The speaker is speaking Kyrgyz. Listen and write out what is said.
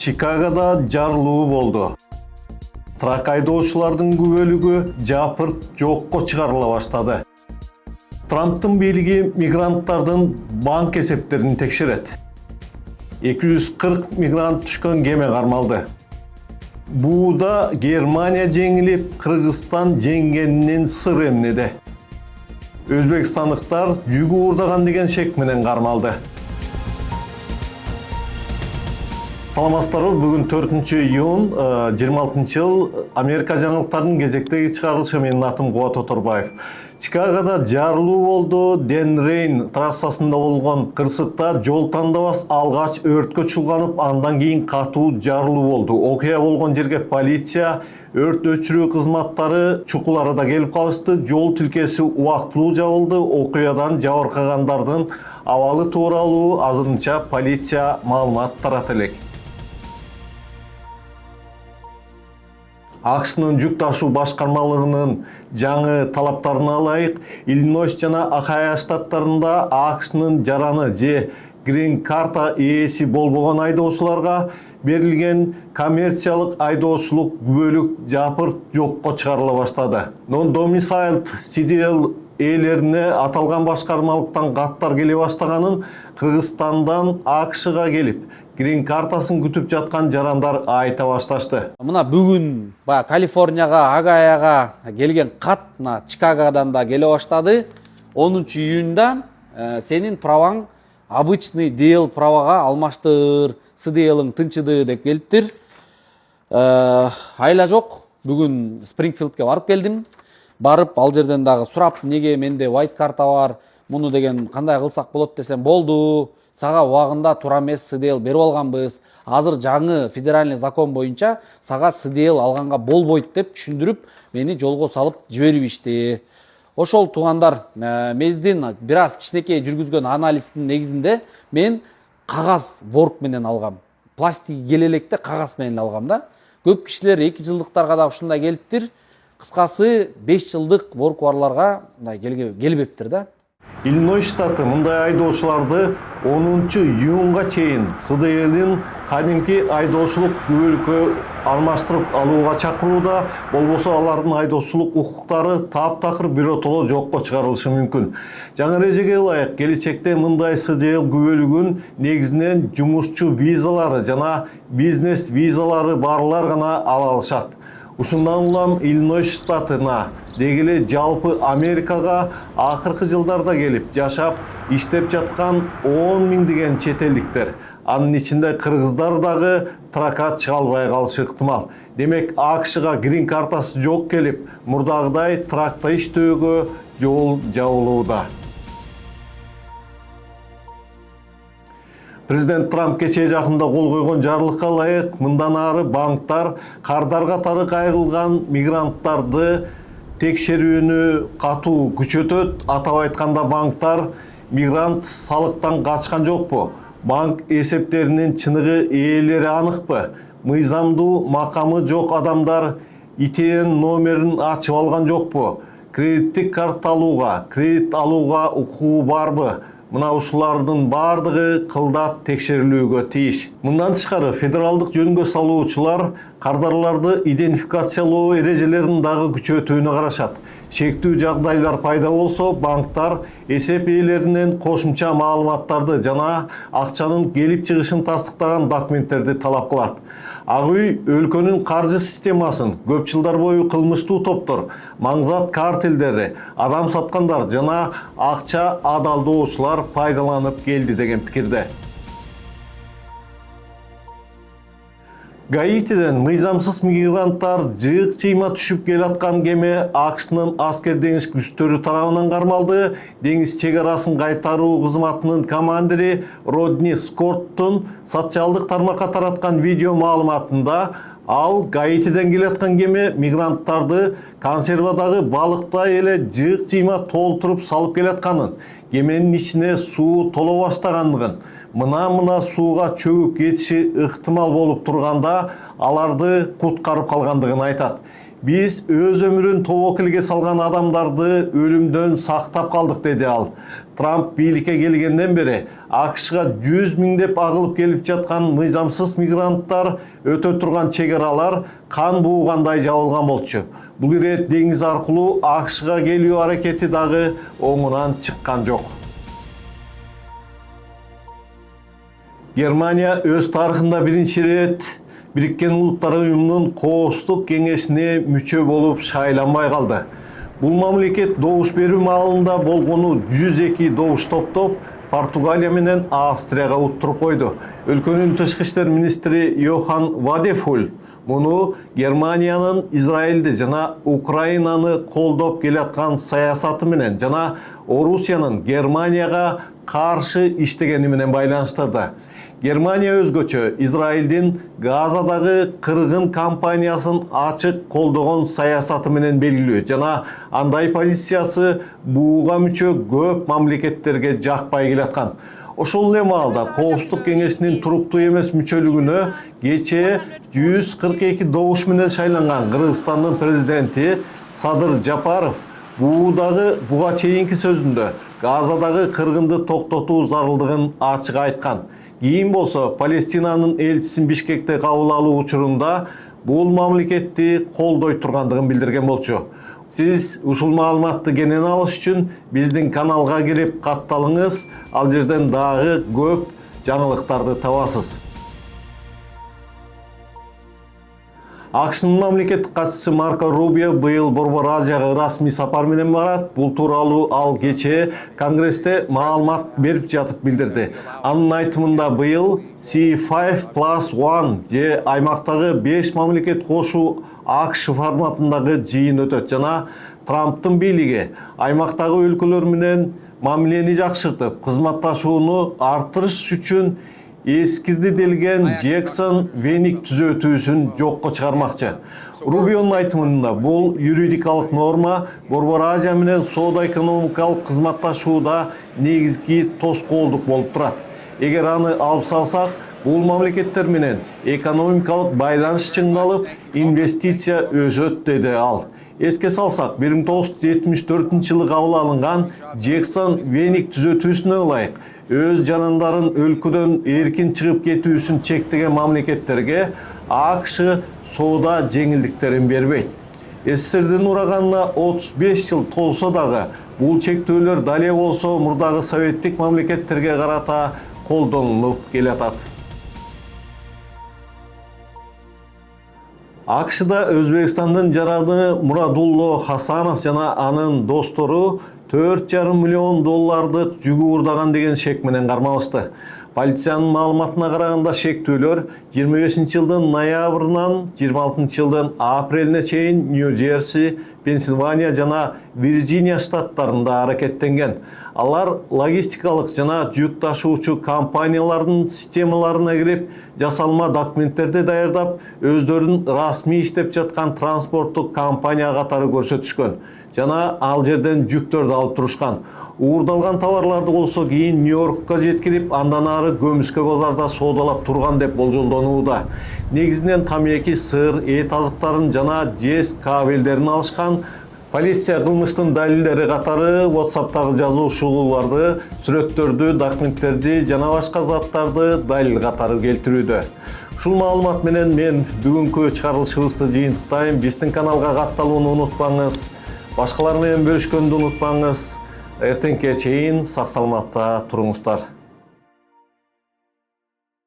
Чикагода жарылуу болду. Трак айдоочулардын күбөлүгү жапырт жокко чыгарыла баштады. Трамптын бийлиги мигранттардын банк эсептерин текшерет. 240 мигрант түшкөн кеме кармалды. Бууда Германия жеңилип, Кыргызстан жеңгенинин сыр эмнеде. Өзбекстандыктар жүгү уурдаган деген шек менен кармалды. Саламатсыздарбы, бүгүн 4-июнь 26-жыл Америка жаңылыктарынын кезектеги чыгарылышы. Менин атым Кубат Оторбаев. Чикагода жарылуу болду. Ден Рейн трассасында болгон кырсыкта жол тандабас алгач өрткө чулганып, андан кийин катуу жарылуу болду. Окуя болгон жерге полиция, өрт өчүрүү кызматтары чукул арада келип калышты. Жол тилкеси убактылуу жабылды. Окуядан жабыркагандардын абалы тууралуу азырынча полиция маалымат тарата элек. АКШнын жүк ташуу башкармалыгынын жаңы талаптарына ылайык, Иллинойс жана Ohio штаттарында АКШнын жараны же грин карта ээси болбогон айдоочуларга берилген коммерциялык айдоочулук күбөлүк жапырт жокко чыгарыла баштады. Non-domiciled CDL ээлерине аталган башкармалыктан каттар келе баштаганын, Кыргызстандан АКШга келип, грин картасын күтүп жаткан жарандар айта башташты. Мына бүгүн Калифорнияга, Огайога келген кат Чикагодан да келе баштады. 10-июньда сенин праваң обычный DL правага алмаштыр, CDL-ың тынчыды деп келиптир. Айла жок, бүгүн Спрингфилдке барып келдим. Барып ал жерден дагы сурап, неге менде white карта бар, муну деген кандай кылсак болот десем, болду. Сага убагында туура эмес CDL берип алганбыз. Азыр жаңы федеральный закон боюнча сага CDL алганга болбойт деп түшүндүрүп, мени жолго салып жиберишти. Ошол туугандар, мездин бир аз кичинекей жүргүзгөн анализдин негизинде мен кагаз ворк менен алгам. Пластик келелекте кагаз менен алгам да. Көп кишилер 2 жылдыктарга да ушундай келиптир. Кыскасы 5 жылдык ворк барларга келбептир да. Иллинойс штаты мындай айдоочуларды 10-июнга чейин CDL-ин кадимки айдоочулук күбөлүккө алмаштырып алууга чакырууда, болбосо алардын айдоочулук укуктары таптакыр биротоло жокко чыгарылышы мүмкүн. Жаңы эрежеге ылайык келечекте мындай CDL күбөлүгүн негизинен жумушчу визалары жана бизнес визалары барлар гана ала алышат. Ушундан улам Иллинойс штатына дегеле жалпы Америкага акыркы жылдарда келип жашап, иштеп жаткан 10 миңдеген чет элдиктер, анын ичинде кыргыздар дагы тракат чыга албай калышы ыктымал. Демек, АКШга грин картасы жок келип, мурдагыдай тракта иштөөгө жол жабылууда. Президент Трамп кечээ жакында кол койгон жарлыкка ылайык, мындан ары банктар кардар катары кайрылган мигранттарды текшерүүнү катуу күчөтөт. Атап айтканда, банктар мигрант салыктан качкан жокпу? Банк эсептеринин чыныгы ээлери аныкпы? Мыйзамдуу макамы жок адамдар ИТН номерин ачып алган жокпу? Кредиттик карта алууга, кредит алууга укугу барбы? Мына ушулардын бардыгы кылдат текшерилүүгө тийиш. Мындан тышкары федералдык жөнгө салуучулар кардарларды идентификациялоо эрежелерин дагы күчөтүүнү карашат. Шектүү жагдайлар пайда болсо, банктар эсеп ээлеринен кошумча маалыматтарды жана акчанын келип чыгышын тастыктаган документтерди талап кылат. Ак үй өлкөнүн каржы системасын көп жылдар бою кылмыштуу топтор, маңзат картелдери, адам саткандар жана акча адалдоочулар пайдаланып келди деген пикирде. Гаитиден мыйзамсыз мигранттар жыйык чыйма түшүп келаткан кеме АКШнын аскер деңиз күчтөрү тарабынан кармалды. Деңиз чегарасын кайтаруу кызматынын командири Родни Скотттун социалдык тармакка тараткан видео маалыматында ал Гаитиден келаткан кеме мигранттарды консервадагы балыктай эле жыйык чыйма толтуруп салып келатканын, кеменин ичине суу толо баштагандыгын, мына сууга чөгүп кетиши ыктымал болуп турганда аларды куткарып калгандыгын айтат. Biz öz ömürün тобокелге салган адамдарды өлүмдөн сактап калдык, деди ал. Трамп бийликке келгенден бери АКШга 100 миңдеп агылып келип жаткан мыйзамсыз мигранттар өтө турган чек аралар кан буугандай жабылган болчу. Бул ирет деңиз аркылуу АКШга келүү аракети дагы оңунан чыккан жок. Германия өз тарыхында биринчи ирет Birikкен Улуттар Уюмунун Коопсуздук Кеңешине мүчө болуп шайланбай калды. Бул мамлекет добуш берүү маалында болгону 102 добуш топтоп Португалия менен Австрияга уттуруп койду. Өлкөнүн тышкы иштер министри Йохан Вадефуль муну Германиянын Израилди жана Украинаны колдоп келаткан саясаты менен жана Орусиянын Германияга каршы иштегени менен байланыштырды. Германия өзгөчө Израилдин Газадагы кыргын кампаниясын ачык колдогон саясаты менен белгилүү жана андай позициясы буга мүчө көп мамлекеттерге жакпай келаткан. Ошол эле маалда Коопсуздук Кеңешинин туруктуу эмес мүчөлүгүнө кечээ 142 добуш менен шайланган Кыргызстандын президенти Садыр Жапаров буга чейинки сөзүндө Газадагы кыргынды токтотуу зарылдыгын ачык айткан. Кийин болсо Палестинанын элчисин Бишкекте кабыл алуу учурунда бул мамлекетти колдой тургандыгын билдирген болчу. Сиз ушул маалыматты кенен алыш үчүн биздин каналга кирип катталыңыз, ал жерден дагы көп жаңылыктарды табасыз. АКШнын мамлекеттик катчысы Марко Рубио быйыл Борбор Азияга расмий сапар менен барат. Бул тууралуу ал кечээ Конгрессте маалымат берип жатып билдирди. Анын айтымында быйыл C5+1 же аймактагы 5 мамлекет кошуу АКШ форматындагы жыйын өтөт жана Трамптын бийлиги аймактагы өлкөлөр менен мамилени жакшыртып, кызматташууну арттырыш үчүн эскирди делген Джексон Веник түзөтүүсүн жокко чыгармакчы. Рубионун айтымында бул юридикалык норма Борбор Азия менен соода-экономикалык кызматташууда негизги тоскоолдук болуп турат. Эгер аны алып салсак, бул мамлекеттер менен экономикалык байланыш чыңдалып, инвестиция өсөт, деди ал. Эске салсак, 1974-жылы кабыл алынган Джексон Веник түзөтүүсүнө ылайык өз жанындарын өлкөдөн эркин чыгып кетүүсүн чектеген мамлекеттерге АКШ соода жеңилдиктерин бербейт. СССРдин ураганына 35 жыл толсо дагы бул чектөөлөр дале болсо мурдагы советтик мамлекеттерге карата колдонулуп келатат. АКШда Өзбекстандын жараны Мурадулло Хасанов жана анын достору $4,5 миллион жүгү уурдаган деген шек менен кармалышты. Полициянын маалыматына караганда шектүүлөр 25-жылдын ноябрынан 26-жылдын апрелине чейин Нью-Джерси, Пенсильвания жана Вирджиния штаттарында аракеттенген. Алар логистикалык жана жүк ташуучу компаниялардын системаларына кирип, жасалма документтерди даярдап, өздөрүнүн расмий иштеп жаткан транспорттук компания катары көрсөтүшкөн. Жана ал жерден жүктөрдү алып турушкан. Уурдалган товарларды болсо кийин Нью-Йоркко жеткирип, андан ары көмүскө базарда соодалап турган деп болжолдонууда. Негизинен тамеки, сыр, эт азыктарын жана жез кабелдерин алышкан. Полиция кылмыштын далилдери катары WhatsApp'тагы жазуушууларды, сүрөттөрдү, документтерди жана башка заттарды далил катары келтирүүдө. Ушул маалымат менен мен бүгүнкү чыгарылышыбызды жыйынтыктайм. Биздин каналга катталууну унутпаңыз. Башкалар менен бөлүшкөндү унутпаңыз. Эртеңке чейин сак саламатта туруңуздар.